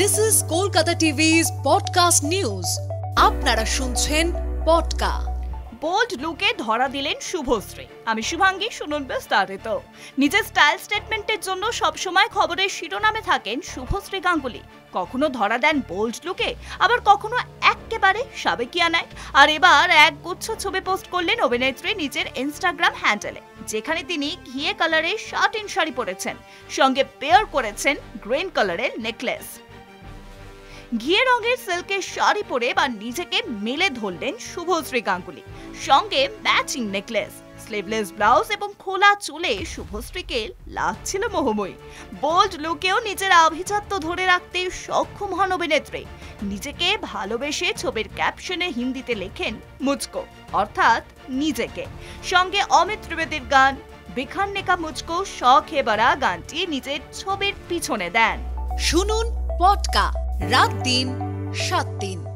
This is Kolkata TV's podcast news. আপনারা শুনছেন পডকা। Bold লুকে ধরা দিলেন শুভশ্রী। আমি শুভাঙ্গী, শুনুন বিস্তারিত। নিজের স্টাইল স্টেটমেন্টের জন্য সবসময় খবরের শিরোনামে থাকেন শুভশ্রী গাঙ্গুলি। কখনো ধরা দেন বোল্ড লুকে, আবার কখনো একেবারে সাবেকিয়ানায়। আর এবার এক গুচ্ছ ছবি পোস্ট করলেন অভিনেত্রী নিজের ইনস্টাগ্রাম হ্যান্ডেলে, যেখানে তিনি ঘিয়ে কালারের শার্টিন শাড়ি পরেছেন, সঙ্গে পেয়ার করেছেন গ্রিন কালারের নেকলেস। ঘিয়ে রঙের সিল্কের শাড়ি পরে বা নিজেকে মেলে ধরলেন শুভশ্রী গাঙ্গুলি, সঙ্গে ম্যাচিং নেকলেস, স্লিভলেস ব্লাউজ এবং খোলা চুলে শুভশ্রীকে লাগছিল মোহময়ী। বোল্ড লুকেও নিজের আভিজাত্য ধরে রাখতে সক্ষম হন অভিনেত্রী। নিজেকে ভালোবেসে ছবির ক্যাপশনে হিন্দিতে লেখেন মুঝকো, অর্থাৎ নিজেকে। সঙ্গে অমিত ত্রিবেদীর গান বিখান্নে কা মুঝকো শখ হে বড়া গানটি নিজের ছবির পিছনে দেন। শুনুন পডকা রাত দিন ৭ দিন।